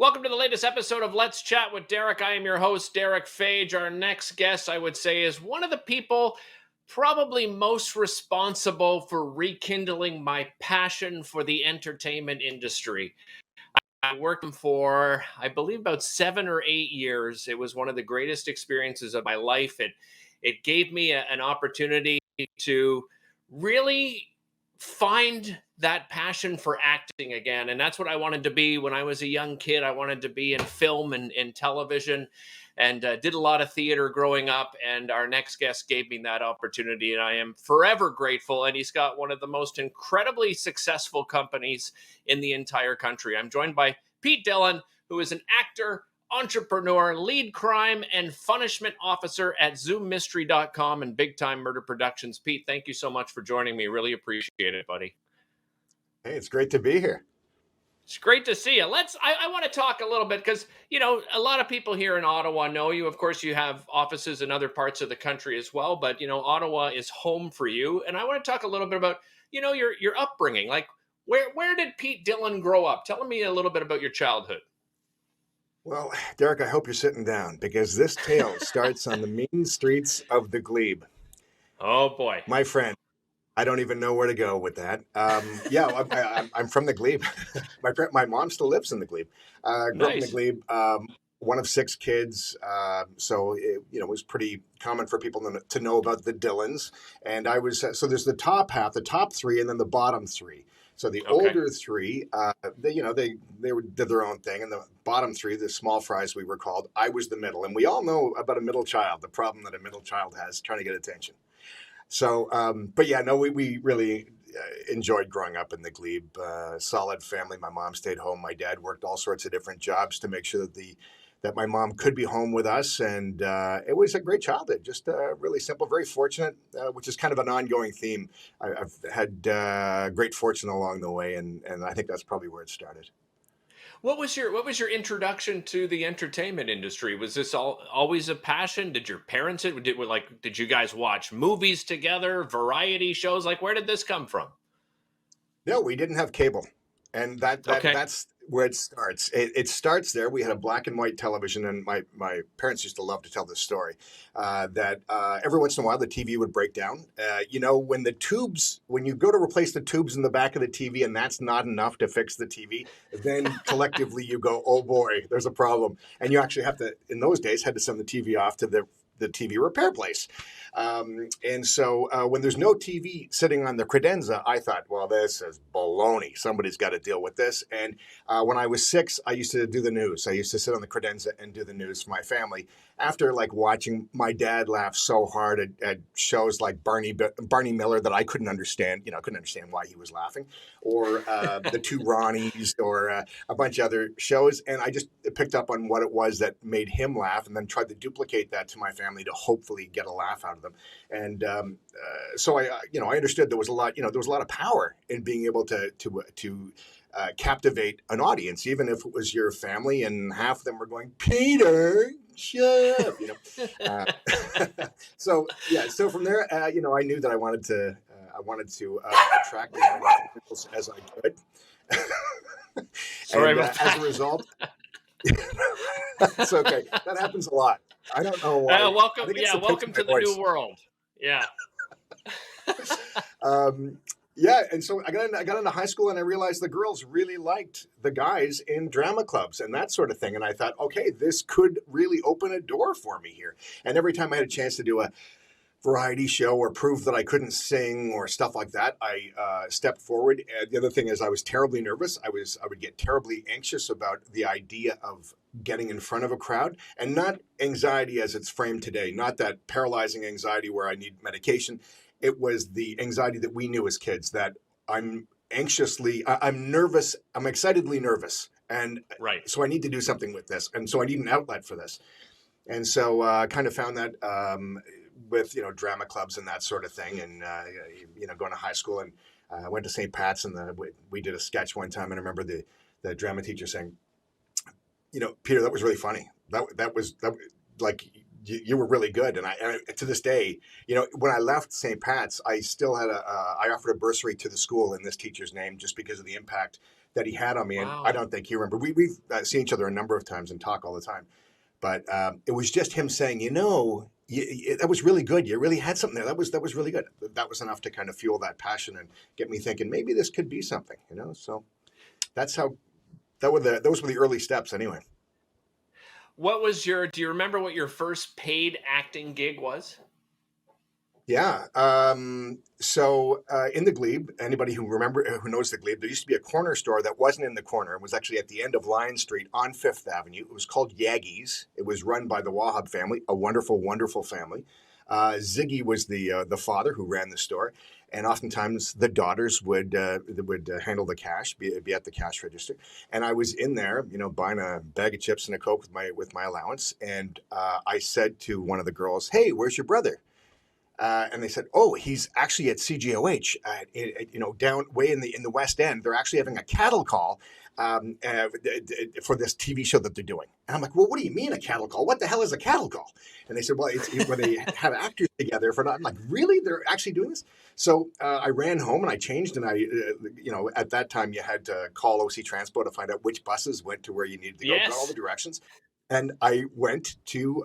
Welcome to the latest episode of Let's Chat with Derick. I am your host, Derick Fage. Our next guest, I would say, is one of the people probably most responsible for rekindling my passion for the entertainment industry. I worked for, I believe, about 7 or 8 years. It was one of the greatest experiences of my life. It gave me an opportunity to really find that passion for acting again. And that's what I wanted to be when I was a young kid. I wanted to be in film and in television, and did a lot of theater growing up. And our next guest gave me that opportunity, and I am forever grateful. And he's got one of the most incredibly successful companies in the entire country. I'm joined by Pete Dillon, who is an actor, entrepreneur, lead crime and punishment officer at ZoomMystery.com and Big Time Murder Productions. Pete, thank you so much for joining me. Really appreciate it, buddy. Hey, it's great to be here. It's great to see you. I want to talk a little bit because, a lot of people here in Ottawa know you. Of course, you have offices in other parts of the country as well, but, Ottawa is home for you. And I want to talk a little bit about, your upbringing. Like, where did Pete Dillon grow up? Tell me a little bit about your childhood. Well, Derick, I hope you're sitting down because this tale starts on the mean streets of the Glebe. Oh, boy. My friend, I don't even know where to go with that. I'm from the Glebe. My mom still lives in the Glebe. Grew up in the Glebe. One of 6 kids, so it was pretty common for people to know about the Dillons. And I was so there's the top half, the top 3, and then the bottom 3. So the older 3, they did their own thing, and the bottom 3, the small fries we were called, I was the middle. And we all know about a middle child, the problem that a middle child has trying to get attention. So, we really enjoyed growing up in the Glebe. Solid family. My mom stayed home. My dad worked all sorts of different jobs to make sure that my mom could be home with us. And it was a great childhood, just really simple, very fortunate, which is kind of an ongoing theme. I've had great fortune along the way, and I think that's probably where it started. What was your introduction to the entertainment industry? Was this always a passion? Did your parents did you guys watch movies together, variety shows? Like, where did this come from? No, we didn't have cable. And that's where it starts. It starts there. We had a black and white television, and my parents used to love to tell this story, that every once in a while the TV would break down. When you go to replace the tubes in the back of the TV and that's not enough to fix the TV, then collectively you go, oh boy, there's a problem. And you actually have to, in those days, had to send the TV off to the TV repair place. And so when there's no TV sitting on the credenza, I thought, well, this is baloney. Somebody's got to deal with this. And when I was 6, I used to do the news. I used to sit on the credenza and do the news for my family. After watching my dad laugh so hard at shows like Barney Miller that I couldn't understand, couldn't understand why he was laughing, or the 2 Ronnies, or a bunch of other shows. And I just picked up on what it was that made him laugh, and then tried to duplicate that to my family to hopefully get a laugh out of them. And so I understood there was a lot of power in being able to captivate an audience, even if it was your family and half of them were going, Peter, shut up, So from there, I knew that I wanted to attract as many people as I could. Sorry and about that. As a result, that's okay. That happens a lot. I don't know why. Welcome to the new world. Yeah. And so I got into high school, and I realized the girls really liked the guys in drama clubs and that sort of thing. And I thought, okay, this could really open a door for me here. And every time I had a chance to do a variety show or prove that I couldn't sing or stuff like that, I stepped forward. And the other thing is I was terribly nervous. I would get terribly anxious about the idea of getting in front of a crowd, and not anxiety as it's framed today, not that paralyzing anxiety where I need medication. It was the anxiety that we knew as kids, that I'm nervous, I'm excitedly nervous. And so I need to do something with this. And so I need an outlet for this. And so I kind of found that with, drama clubs and that sort of thing. And, going to high school, and I went to St. Pat's, and we did a sketch one time. And I remember the drama teacher saying, Peter, that was really funny. That was like, you were really good. And I to this day, when I left St. Pat's, I still had I offered a bursary to the school in this teacher's name, just because of the impact that he had on me. And I Wow. don't think he remembered. We've seen each other a number of times and talk all the time. But it was just him saying, that was really good. You really had something there. That was really good. That was enough to kind of fuel that passion and get me thinking maybe this could be something, So that's how those were the early steps anyway. Do you remember what your first paid acting gig was? Yeah. So in the Glebe, anybody who knows the Glebe, there used to be a corner store that wasn't in the corner. It was actually at the end of Lion Street on Fifth Avenue. It was called Yaggy's. It was run by the Wahab family, a wonderful, wonderful family. Ziggy was the father who ran the store, and oftentimes the daughters would handle the cash, be at the cash register. And I was in there, buying a bag of chips and a Coke with my allowance. And I said to one of the girls, "Hey, where's your brother?" And they said, "Oh, he's actually at CGOH, down way in the West End. They're actually having a cattle call for this TV show that they're doing." And I'm like, "Well, what do you mean a cattle call? What the hell is a cattle call?" And they said, "Well, it's where they have actors together for." I'm like, "Really? They're actually doing this?" So I ran home and I changed, and at that time you had to call OC Transpo to find out which buses went to where you needed to go, got all the directions, and I went to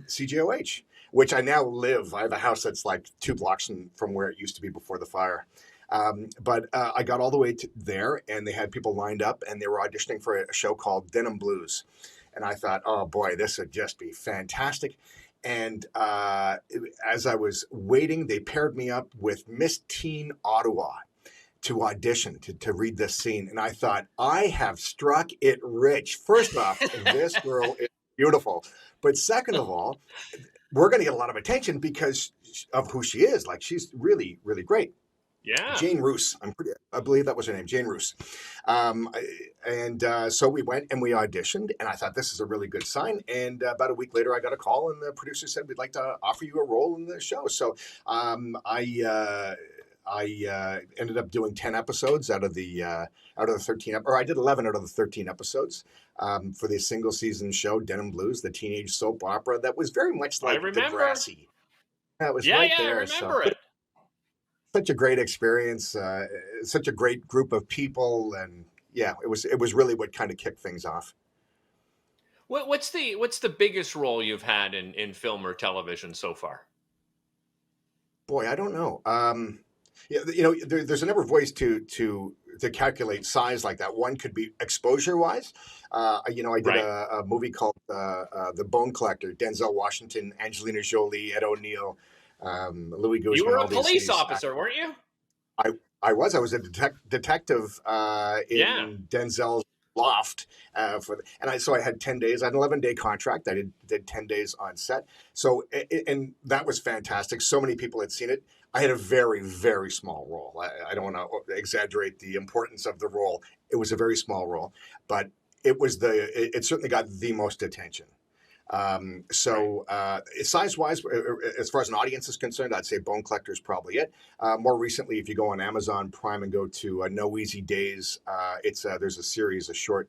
CGOH. Which I now live. I have a house that's like 2 blocks from where it used to be before the fire. But I got all the way to there, and they had people lined up, and they were auditioning for a show called Denim Blues. And I thought, oh boy, this would just be fantastic. And as I was waiting, they paired me up with Miss Teen Ottawa to audition to read this scene. And I thought, I have struck it rich. First off, this girl is beautiful. But second of all, we're going to get a lot of attention because of who she is. Like, she's really, really great. Yeah. Jane Roos. I believe that was her name, Jane Roos. So we went and we auditioned, and I thought this is a really good sign. And about a week later, I got a call, and the producer said, "We'd like to offer you a role in the show." So I ended up doing 10 episodes out of the 13, or I did 11 out of the 13 episodes for the single season show, Denim Blues, the teenage soap opera that was very much like Degrassi. That was right there. I remember it. Such a great experience, such a great group of people, and yeah, it was really what kind of kicked things off. What's the biggest role you've had in film or television so far? Boy, I don't know. There's a number of ways to calculate size like that. One could be exposure wise. I did a movie called The Bone Collector. Denzel Washington, Angelina Jolie, Ed O'Neill, Louis Guzman. You were a police officer, weren't you? I was a detective in Denzel's loft so I had 10 days. I had an 11-day contract. I did 10 days on set. So and that was fantastic. So many people had seen it. I had a very, very small role. I don't want to exaggerate the importance of the role. It was a very small role, but it certainly got the most attention. Size-wise, as far as an audience is concerned, I'd say Bone Collector is probably it. More recently, if you go on Amazon Prime and go to No Easy Days, there's a short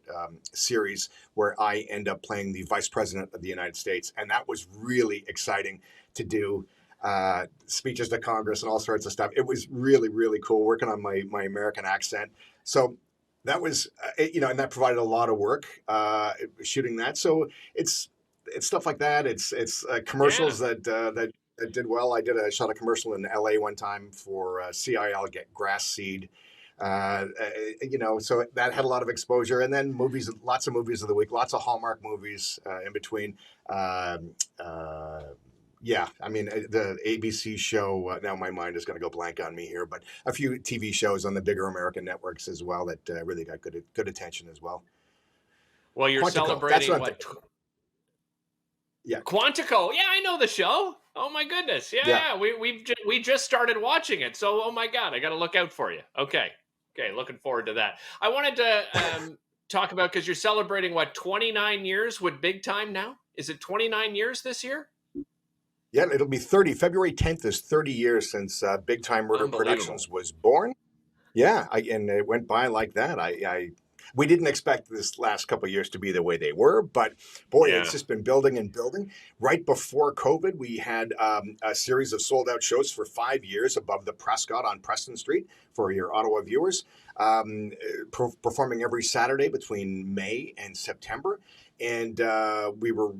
series where I end up playing the Vice President of the United States, and that was really exciting to do. Speeches to Congress and all sorts of stuff. It was really, really cool working on my American accent. So that was, and that provided a lot of work shooting that. So it's stuff like that. It's commercials that did well. I shot a commercial in LA one time for CIL, get grass seed. So that had a lot of exposure. And then movies, lots of movies of the week, lots of Hallmark movies in between. The ABC show, now my mind is going to go blank on me here, but a few TV shows on the bigger American networks as well that really got good attention as well. Well, you're celebrating what? Yeah. Quantico. Yeah, I know the show. Oh my goodness. Yeah. We just started watching it. So, oh my God, I got to look out for you. Okay. Looking forward to that. I wanted to talk about, because you're celebrating 29 years with Big Time now? Is it 29 years this year? Yeah, it'll be 30. February 10th is 30 years since Big Time Murder Productions was born. Yeah, and it went by like that. I We didn't expect this last couple of years to be the way they were, but boy, it's Yeah. just been building and building. Right before COVID, we had a series of sold out shows for 5 years above the Prescott on Preston Street for your Ottawa viewers, performing every Saturday between May and September. And we were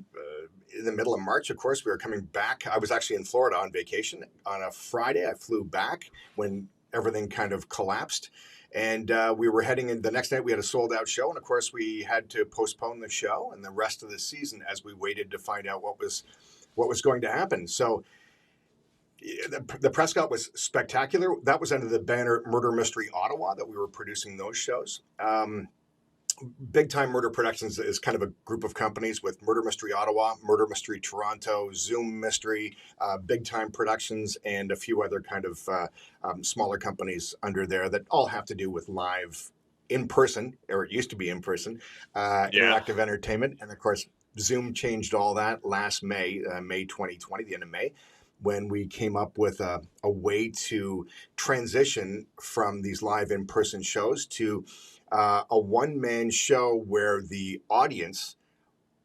in the middle of March, of course, we were coming back. I was actually in Florida on vacation. On a Friday, I flew back when everything kind of collapsed. And we were heading in the next night. We had a sold out show. And of course, we had to postpone the show and the rest of the season as we waited to find out what was going to happen. So the Prescott was spectacular. That was under the banner Murder Mystery Ottawa that we were producing those shows. Big Time Murder Productions is kind of a group of companies with Murder Mystery Ottawa, Murder Mystery Toronto, Zoom Mystery, Big Time Productions, and a few other kind of smaller companies under there that all have to do with live in person, or it used to be in person, interactive entertainment. And of course, Zoom changed all that last May, May 2020, the end of May, when we came up with a way to transition from these live in-person shows to a one-man show where the audience,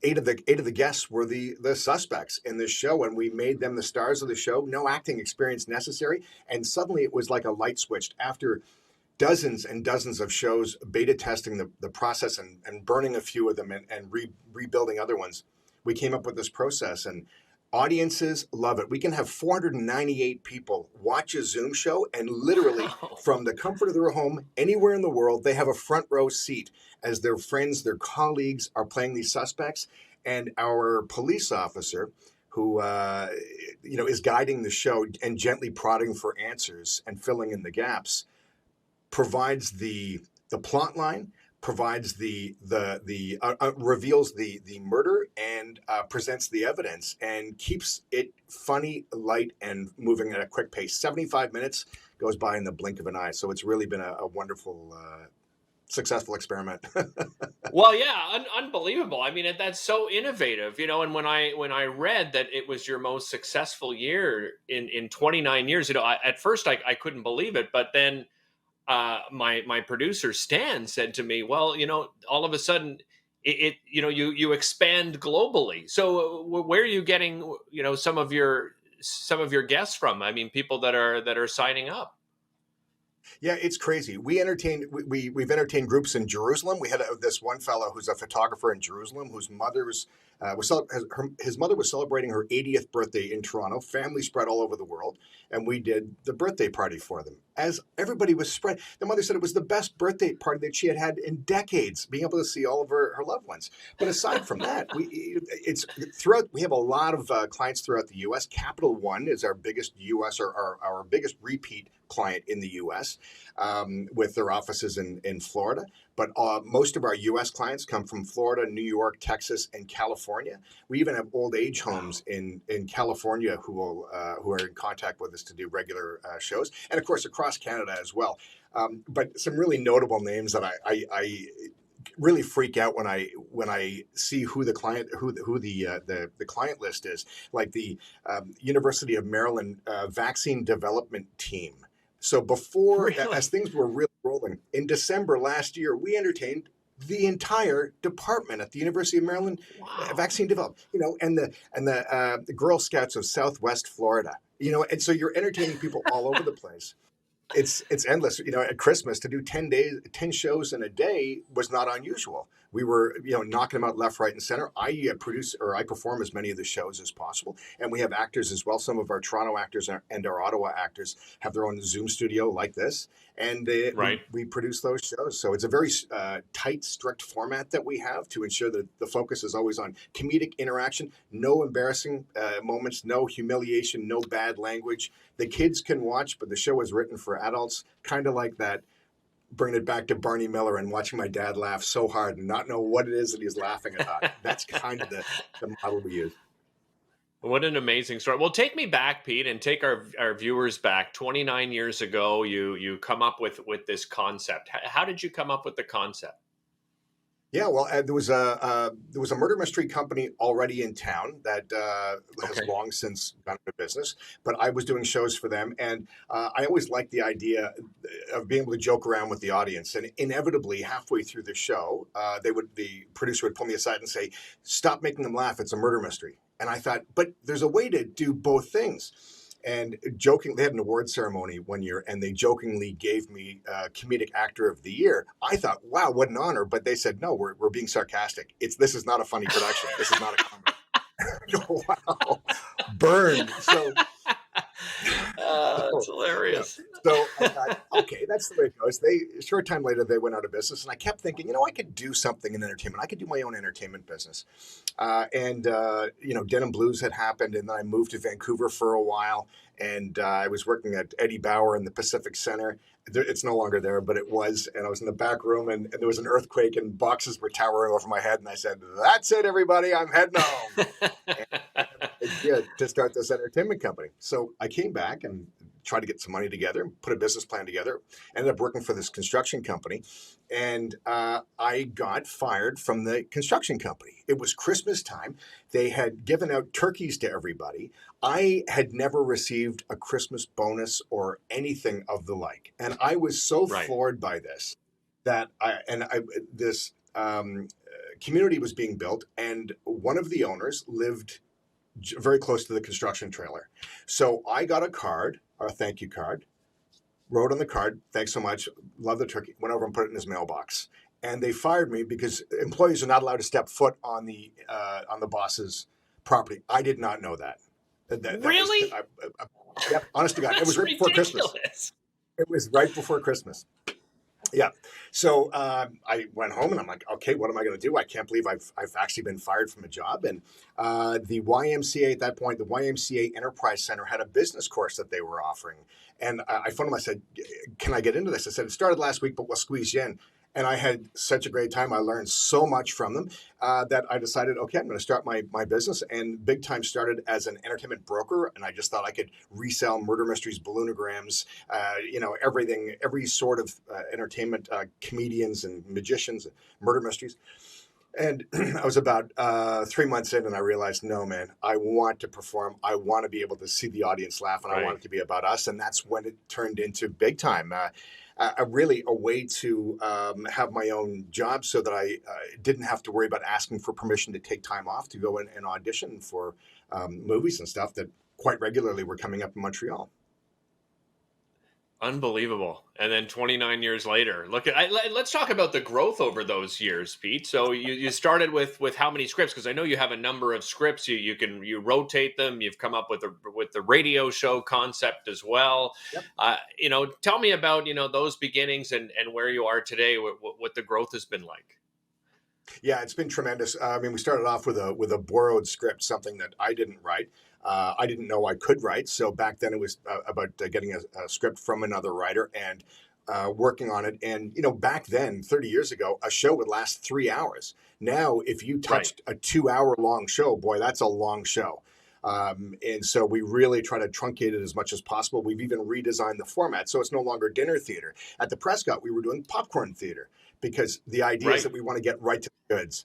eight of the guests were the suspects in this show, and we made them the stars of the show. No acting experience necessary, and suddenly it was like a light switched. After dozens and dozens of shows, beta testing the process and burning a few of them and rebuilding other ones, we came up with this process, and audiences love it. We can have 498 people watch a Zoom show, and literally from the comfort of their home, anywhere in the world, they have a front row seat as their friends, their colleagues are playing these suspects. And our police officer, who is guiding the show and gently prodding for answers and filling in the gaps, provides the plot line, provides reveals the murder and presents the evidence and keeps it funny, light, and moving at a quick pace. 75 minutes goes by in the blink of an eye. So it's really been a wonderful, successful experiment. Well, yeah, unbelievable. I mean, that's so innovative, and when I read that it was your most successful year in 29 years, at first I couldn't believe it, but then my producer Stan said to me, well, all of a sudden you expand globally. So where are you getting, some of your guests from? I mean, people that are signing up. Yeah, it's crazy. We've entertained groups in Jerusalem. We had this one fellow who's a photographer in Jerusalem whose his mother was celebrating her 80th birthday in Toronto. Family spread all over the world, and we did the birthday party for them. As everybody was spread, the mother said it was the best birthday party that she had had in decades, being able to see all of her loved ones. But aside from that, we have a lot of clients throughout the U.S. Capital One is our biggest U.S. or our biggest repeat client in the U.S. With their offices in Florida. But most of our U.S. clients come from Florida, New York, Texas, and California. We even have old age homes in California who are in contact with us to do regular shows, and of course across Canada as well. But some really notable names that I really freak out when I see who the client the client list is, like the University of Maryland vaccine development team. So as things were really rolling, in December last year, we entertained the entire department at the University of Maryland vaccine development, and the Girl Scouts of Southwest Florida, and so you're entertaining people all over the place. It's endless. At Christmas to do 10 shows in a day was not unusual. We were, knocking them out left, right, and center. I perform as many of the shows as possible. And we have actors as well. Some of our Toronto actors and our Ottawa actors have their own Zoom studio like this. And we produce those shows. So it's a very tight, strict format that we have to ensure that the focus is always on comedic interaction, no embarrassing moments, no humiliation, no bad language. The kids can watch, but the show is written for adults, kind of like that. Bring it back to Barney Miller and watching my dad laugh so hard and not know what it is that he's laughing about. That's kind of the model we use. What an amazing story. Well, take me back, Pete, and take our viewers back. 29 years ago, you come up with this concept. How did you come up with the concept? Yeah, well, there was a murder mystery company already in town that has Okay. long since gone out of business. But I was doing shows for them, and I always liked the idea of being able to joke around with the audience. And inevitably, halfway through the show, the producer would pull me aside and say, "Stop making them laugh. It's a murder mystery." And I thought, but there's a way to do both things. And joking, they had an award ceremony one year, and they jokingly gave me comedic actor of the year. I thought, wow, what an honor! But they said, no, we're being sarcastic. This is not a funny production. This is not a comedy. Wow, burned. That's So yeah. hilarious. So I thought, okay, that's the way it goes. A short time later, they went out of business, and I kept thinking, I could do something in entertainment. I could do my own entertainment business. Denim Blues had happened, and then I moved to Vancouver for a while, and I was working at Eddie Bauer in the Pacific Center. It's no longer there, but it was, and I was in the back room, and there was an earthquake, and boxes were towering over my head, and I said, "That's it, everybody, I'm heading home." Yeah, to start this entertainment company. So I came back and tried to get some money together, put a business plan together, ended up working for this construction company. And I got fired from the construction company. It was Christmas time. They had given out turkeys to everybody. I had never received a Christmas bonus or anything of the like. And I was so Right. floored by this that this community was being built, and one of the owners lived very close to the construction trailer. So I got a card, a thank you card, wrote on the card, "Thanks so much, love the turkey," went over and put it in his mailbox. And they fired me because employees are not allowed to step foot on the boss's property. I did not know that. Really? Yep, honest to God. It was right before Christmas. It was right before Christmas. Yeah. So I went home and I'm like, okay, what am I going to do? I can't believe I've actually been fired from a job. And the YMCA at that point, the YMCA Enterprise Center had a business course that they were offering. And I phoned them. I said, "Can I get into this?" I said, "It started last week, but we'll squeeze you in." And I had such a great time. I learned so much from them that I decided, okay, I'm going to start my business. And big time started as an entertainment broker. And I just thought I could resell murder mysteries, balloonograms, everything, every sort of entertainment, comedians and magicians, and murder mysteries. And I was about 3 months in, and I realized, no, man, I want to perform. I want to be able to see the audience laugh, and I want it to be about us. And that's when it turned into big time. Really a way to have my own job so that I didn't have to worry about asking for permission to take time off to go in and audition for movies and stuff that quite regularly were coming up in Montreal. Unbelievable. And then 29 years later, let's talk about the growth over those years, Pete. So you started with how many scripts? Because I know you have a number of scripts. You rotate them. You've come up with the radio show concept as well. Yep. Tell me about those beginnings and where you are today. What the growth has been like. Yeah, it's been tremendous. I mean, we started off with a borrowed script, something that I didn't write. I didn't know I could write. So back then it was about getting a script from another writer and working on it. And, back then, 30 years ago, a show would last 3 hours. Now, if you touched a 2 hour long show, boy, that's a long show. And so we really try to truncate it as much as possible. We've even redesigned the format. So it's no longer dinner theater. At the Prescott, we were doing popcorn theater because the idea is that we want to get right to the goods.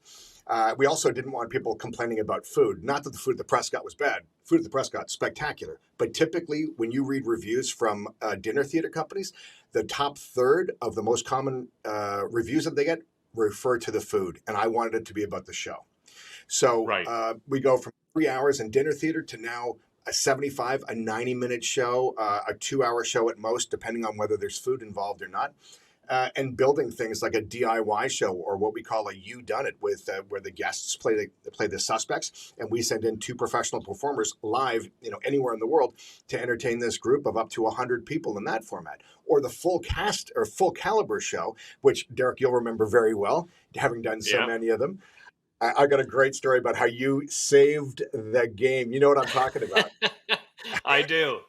We also didn't want people complaining about food. Not that the food at the Prescott was bad. Food at the Prescott, spectacular. But typically, when you read reviews from dinner theater companies, the top third of the most common reviews that they get refer to the food. And I wanted it to be about the show. So we go from 3 hours in dinner theater to now a 75, a 90-minute show, a 2 hour show at most, depending on whether there's food involved or not. And building things like a DIY show or what we call a You Done It with where the guests play the suspects and we send in 2 professional performers live, anywhere in the world to entertain this group of up to 100 people in that format. Or the full cast or full caliber show, which Derick, you'll remember very well, having done so many of them. I got a great story about how you saved the game. You know what I'm talking about. I do.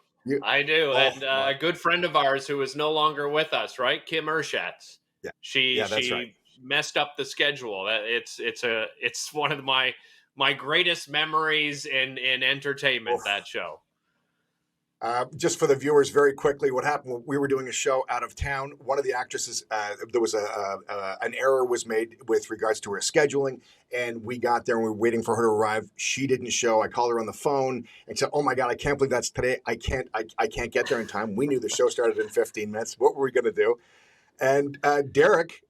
And a good friend of ours who is no longer with us, right? Kim Erschatz. Yeah. She That's right. messed up the schedule. It's one of my greatest memories in entertainment, that show. Just for the viewers, very quickly, what happened? We were doing a show out of town. One of the actresses, there was an error was made with regards to her scheduling, and we got there and we were waiting for her to arrive. She didn't show. I called her on the phone and said, "Oh my God, I can't believe that's today. I can't get there in time." We knew the show started in 15 minutes. What were we going to do? And Derick,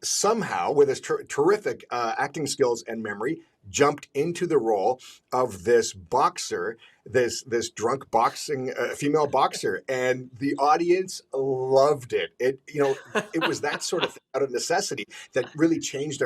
somehow, with his terrific acting skills and memory, jumped into the role of this boxer, this drunk boxing female boxer, and the audience loved it. It was that sort of thing out of necessity that really changed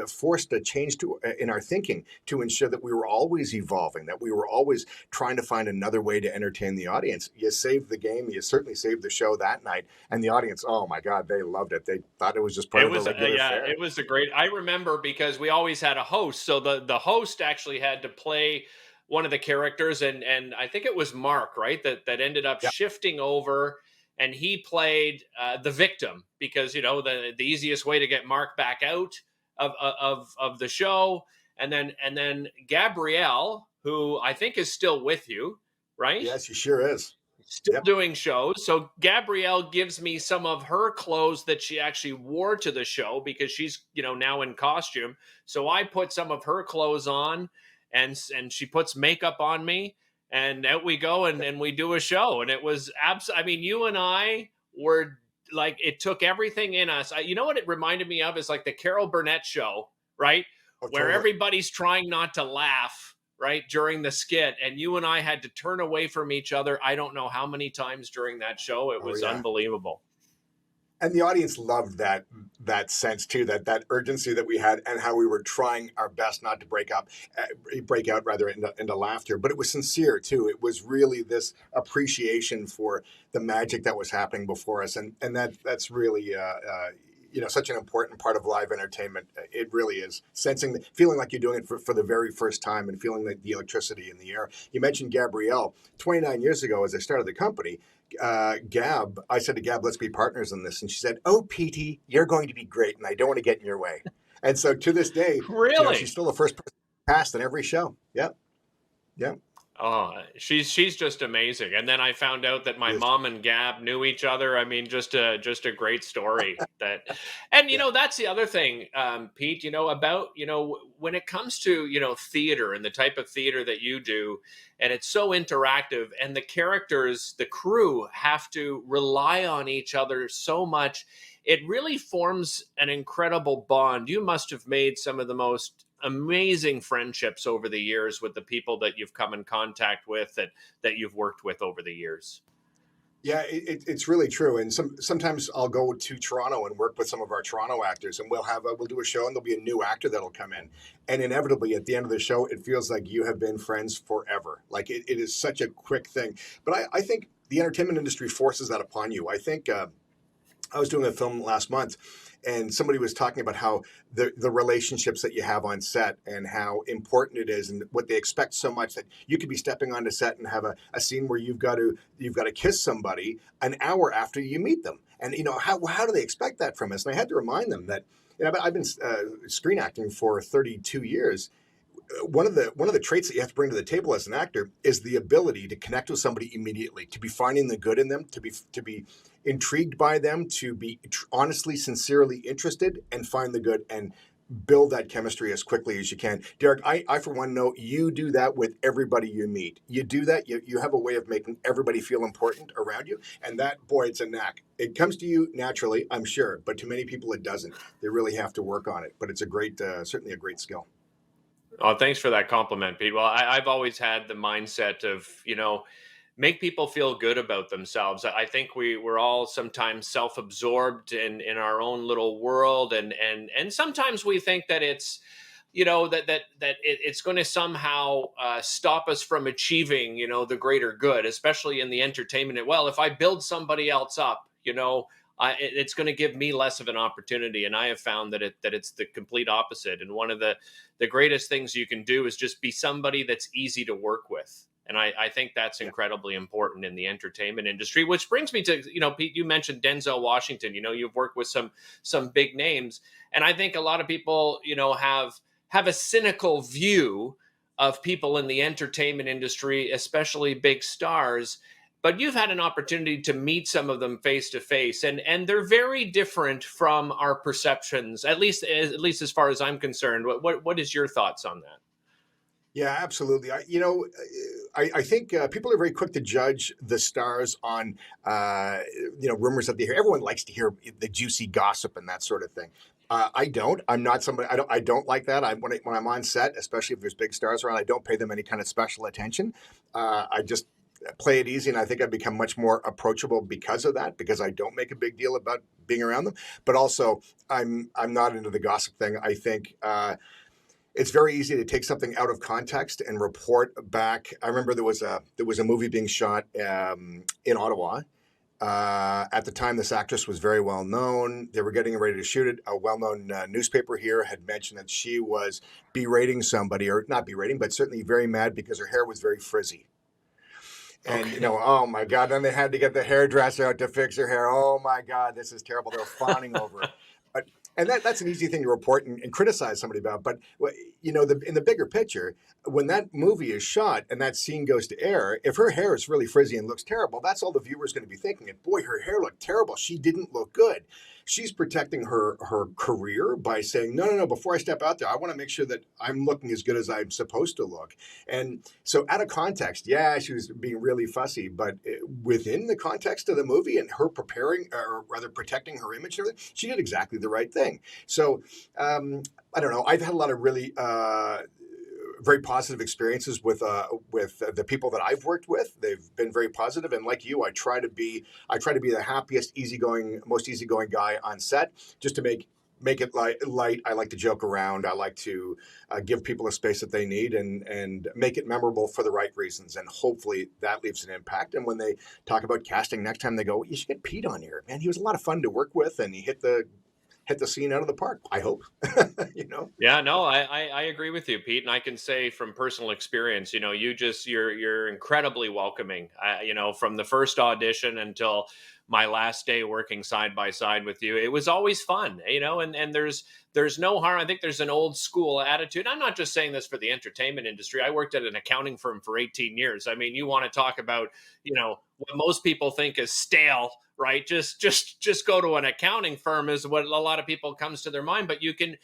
forced a change in our thinking to ensure that we were always evolving, that we were always trying to find another way to entertain the audience. You saved the game. You certainly saved the show that night, and the audience, oh my God, they loved it. They thought it was just part of the regular fare. It was a great. I remember because we always had a host, so the host actually had to play one of the characters, and I think it was Mark, right? That ended up shifting over, and he played the victim because the easiest way to get Mark back out of the show, and then Gabrielle, who I think is still with you, right? Yes, she sure is. Still doing shows. So Gabrielle gives me some of her clothes that she actually wore to the show because she's, now in costume. So I put some of her clothes on and she puts makeup on me and out we go and we do a show. And it was you and I were like, it took everything in us. You know what it reminded me of is like the Carol Burnett show, right? Where everybody's trying not to laugh, right, during the skit, and you and I had to turn away from each other. I don't know how many times during that show. It was unbelievable. And the audience loved that sense too, that urgency that we had, and how we were trying our best not to break out into laughter. But it was sincere too. It was really this appreciation for the magic that was happening before us, and that's really such an important part of live entertainment. It really is. Feeling like you're doing it for the very first time, and feeling the electricity in the air. You mentioned Gabrielle. 29 years ago, as I started the company, I said to Gab, let's be partners in this. And she said, "Oh, Petey, you're going to be great, and I don't want to get in your way." And so to this day, really, she's still the first person cast in every show. Yep. Oh, she's just amazing. And then I found out that my mom and Gab knew each other. I mean, just a great story. And that's the other thing, Pete. About when it comes to theater and the type of theater that you do, and it's so interactive, and the characters, the crew, have to rely on each other so much. It really forms an incredible bond. You must have made some of the most amazing friendships over the years with the people that you've come in contact with, that you've worked with over the years. Yeah, it's really true. And sometimes I'll go to Toronto and work with some of our Toronto actors, and we'll do a show, and there'll be a new actor that'll come in, and inevitably at the end of the show, it feels like you have been friends forever. Like it is such a quick thing. But I think the entertainment industry forces that upon you. I think I was doing a film last month, and somebody was talking about how the relationships that you have on set, and how important it is, and what they expect so much, that you could be stepping onto set and have a scene where you've got to kiss somebody an hour after you meet them. And how do they expect that from us? And I had to remind them that I've been screen acting for 32 years. One of the traits that you have to bring to the table as an actor is the ability to connect with somebody immediately, to be finding the good in them, to be intrigued by them, to be honestly, sincerely interested, and find the good and build that chemistry as quickly as you can. Derick, I for one know you do that with everybody you meet. You do that. You have a way of making everybody feel important around you, and that, boy, it's a knack. It comes to you naturally, I'm sure, but to many people it doesn't. They really have to work on it. But it's certainly a great skill. Oh, thanks for that compliment, Pete. Well, I've always had the mindset of, make people feel good about themselves. I think we're all sometimes self-absorbed in our own little world. And sometimes we think that it's, it's going to somehow stop us from achieving, the greater good, especially in the entertainment. Well, if I build somebody else up, it's going to give me less of an opportunity. And I have found that it's the complete opposite. And one of the greatest things you can do is just be somebody that's easy to work with. And I think that's incredibly important in the entertainment industry, which brings me to, Pete, you mentioned Denzel Washington. You've worked with some big names. And I think a lot of people, have a cynical view of people in the entertainment industry, especially big stars. But you've had an opportunity to meet some of them face to face, and they're very different from our perceptions, at least as far as I'm concerned. What is your thoughts on that? Yeah, absolutely. I think people are very quick to judge the stars on, rumors that they hear. Everyone likes to hear the juicy gossip and that sort of thing. I don't. I'm not somebody. I don't like that. When I'm on set, especially if there's big stars around, I don't pay them any kind of special attention. I just play it easy, and I think I've become much more approachable because of that. Because I don't make a big deal about being around them, but also I'm not into the gossip thing. I think. It's very easy to take something out of context and report back. I remember there was a movie being shot in Ottawa. At the time, this actress was very well known. They were getting ready to shoot it. A well-known newspaper here had mentioned that she was berating somebody, or not berating, but certainly very mad because her hair was very frizzy. And, Okay. Oh my God, then they had to get the hairdresser out to fix her hair. Oh my God, this is terrible. They're fawning over it. And that's an easy thing to report and criticize somebody about. But, in the bigger picture, when that movie is shot and that scene goes to air, if her hair is really frizzy and looks terrible, that's all the viewer's going to be thinking. Boy, her hair looked terrible. She didn't look good. She's protecting her career by saying, no, before I step out there, I want to make sure that I'm looking as good as I'm supposed to look. And so out of context, yeah, she was being really fussy, but within the context of the movie and her preparing, or rather protecting her image, she did exactly the right thing. So I don't know. I've had a lot of really very positive experiences with the people that I've worked with. They've been very positive, and like you, I try to be the happiest, most easygoing guy on set, just to make it light. I like to joke around. I like to give people a space that they need and make it memorable for the right reasons. And hopefully that leaves an impact. And when they talk about casting next time, they go, "You should get Pete on here, man. He was a lot of fun to work with, and he hit the scene out of the park." I hope. Yeah, no, I agree with you, Pete, and I can say from personal experience, you're incredibly welcoming. From the first audition until my last day working side by side with you, it was always fun. And there's no harm. I think there's an old school attitude. I'm not just saying this for the entertainment industry. I worked at an accounting firm for 18 years. I mean, you want to talk about, what most people think is stale, right? Just go to an accounting firm is what a lot of people comes to their mind, but you can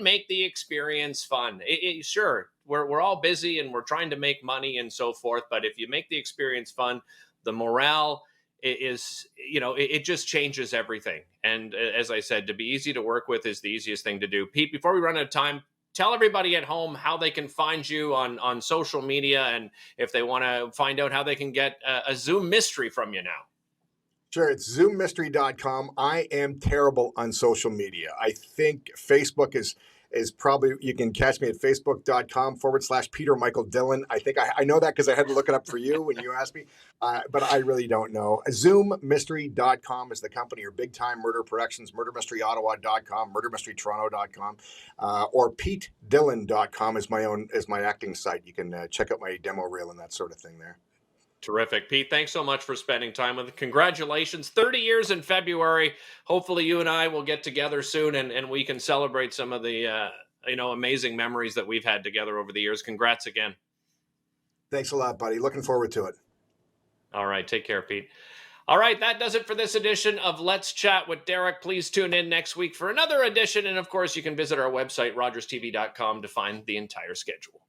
make the experience fun. Sure, we're all busy and we're trying to make money and so forth, but if you make the experience fun, the morale is, it just changes everything. And as I said, to be easy to work with is the easiest thing to do. Pete, before we run out of time, tell everybody at home how they can find you on social media, and if they want to find out how they can get a Zoom mystery from you now. Sure, it's zoommystery.com. I am terrible on social media. I think Facebook is probably, you can catch me at facebook.com/Peter Michael Dillon. I think I know that because I had to look it up for you when you asked me, but I really don't know. Zoommystery.com is the company, or Big Time Murder Productions, murdermysteryottawa.com, murdermysterytoronto.com, or PeteDillon.com is my acting site. You can check out my demo reel and that sort of thing there. Terrific. Pete, thanks so much for spending time with us. Congratulations. 30 years in February. Hopefully you and I will get together soon and we can celebrate some of the amazing memories that we've had together over the years. Congrats again. Thanks a lot, buddy. Looking forward to it. All right. Take care, Pete. All right. That does it for this edition of Let's Chat with Derick. Please tune in next week for another edition. And of course, you can visit our website, rogerstv.com, to find the entire schedule.